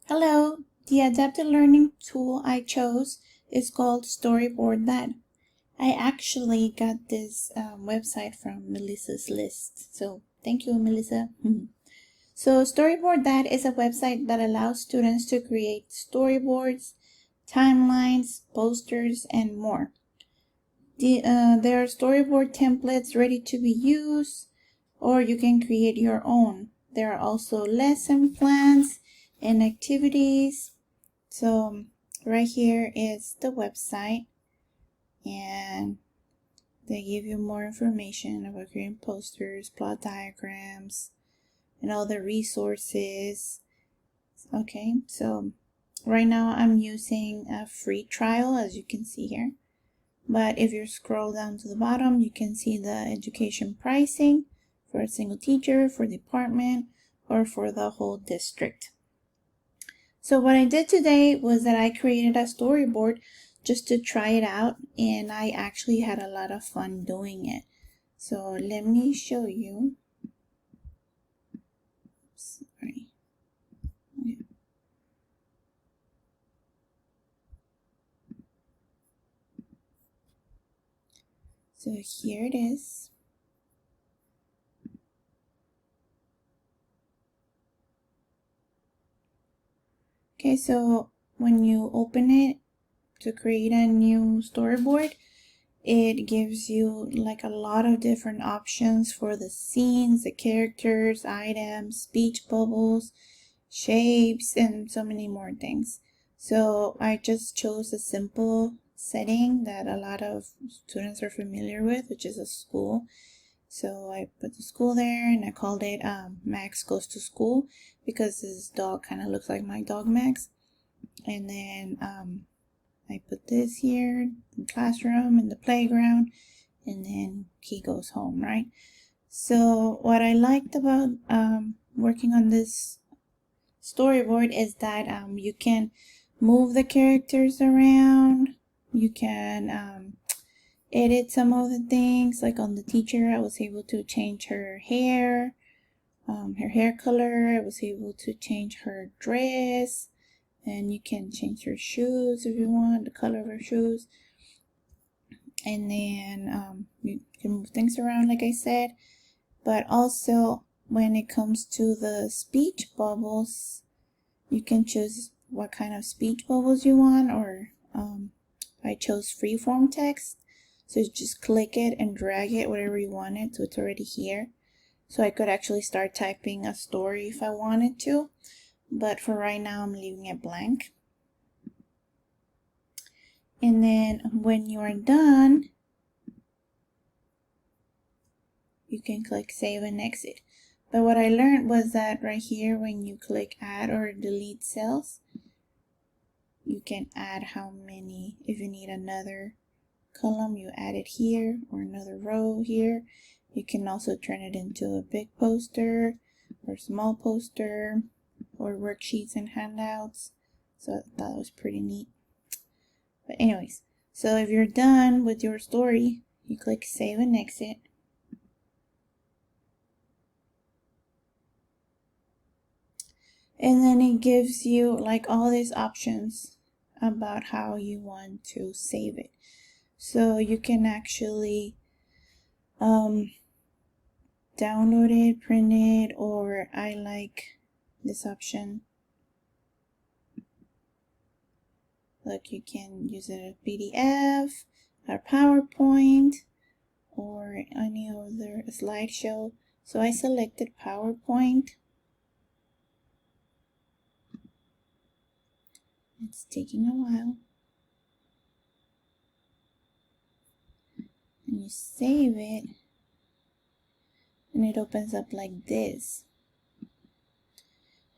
Hello, the adaptive learning tool I chose is called StoryboardThat. I actually got this website from Melissa's list, so thank you, Melissa. So StoryboardThat is a website that allows students to create storyboards, timelines, posters, and more. There are storyboard templates ready to be used, or you can create your own. There are also lesson plans and activities. So right here is the website, and they give you more information about creating posters, plot diagrams, and all the resources. Okay, so right now I'm using a free trial, as you can see here. But if you scroll down to the bottom, you can see the education pricing for a single teacher, for department, or for the whole district. So what I did today was that I created a storyboard just to try it out, and I actually had a lot of fun doing it. So let me show you. Sorry. Okay. So here it is. Okay, so when you open it to create a new storyboard, it gives you like a lot of different options for the scenes, the characters, items, speech bubbles, shapes, and so many more things. So I just chose a simple setting that a lot of students are familiar with, which is a school. So I put the school there, and I called it Max Goes to School because this dog kind of looks like my dog Max. And then I put this here in the classroom, in the playground, and then he goes home, right? So what I liked about working on this storyboard is that you can move the characters around. You can edit some of the things, like on the teacher, I was able to change her hair color. I was able to change her dress, and you can change her shoes if you want, the color of her shoes. And then you can move things around, like I said. But also, when it comes to the speech bubbles, you can choose what kind of speech bubbles you want, or I chose freeform text. So you just click it and drag it wherever you want it, so it's already here. So I could actually start typing a story if I wanted to, but for right now I'm leaving it blank. And then when you are done, you can click save and exit. But what I learned was that right here, when you click add or delete cells, you can add how many. If you need another column, you add it here, or another row here. You can also turn it into a big poster or small poster, or worksheets and handouts. So that was pretty neat. But anyways, so if you're done with your story, you click save and exit. And then it gives you like all these options about how you want to save it. So you can actually download it, print it, or I like this option. Look, you can use it as PDF, or PowerPoint, or any other slideshow. So I selected PowerPoint. It's taking a while. And you save it, and it opens up like this.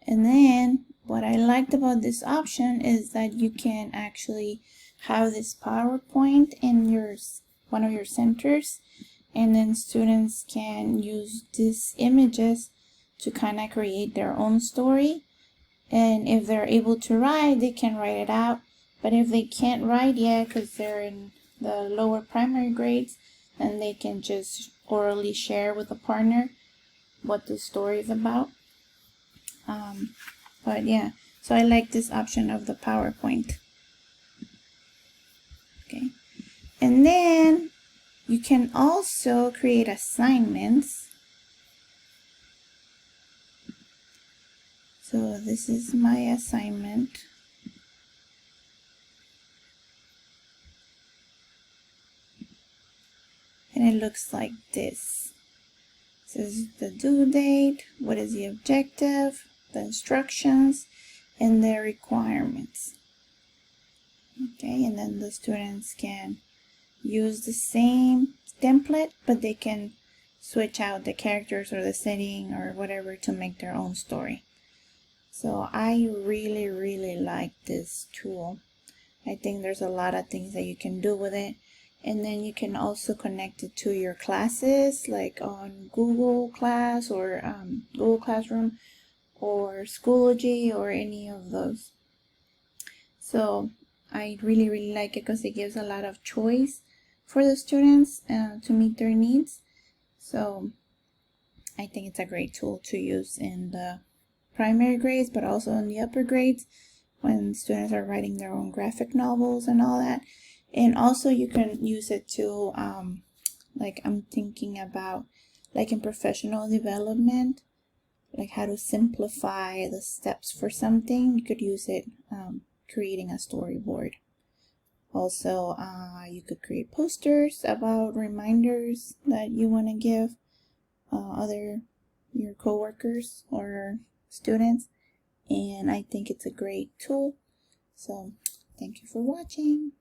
And then what I liked about this option is that you can actually have this PowerPoint in one of your centers, and then students can use these images to kind of create their own story. And if they're able to write, they can write it out. But if they can't write yet because they're in the lower primary grades, then they can just orally share with a partner what the story is about. But yeah, So I like this option of the PowerPoint. Okay, and then you can also create assignments. So this is my assignment. And it looks like this. This is the due date, what is the objective, the instructions, and the requirements. Okay, and then the students can use the same template, but they can switch out the characters or the setting or whatever to make their own story. So I really like this tool. I think there's a lot of things that you can do with it. And then you can also connect it to your classes, like on Google Class or Google Classroom or Schoology or any of those. So I really like it because it gives a lot of choice for the students to meet their needs. So I think it's a great tool to use in the primary grades, but also in the upper grades when students are writing their own graphic novels and all that. And also you can use it to, like I'm thinking about, like in professional development, like how to simplify the steps for something. You could use it creating a storyboard. Also, you could create posters about reminders that you want to give your coworkers or students. And I think it's a great tool. So thank you for watching.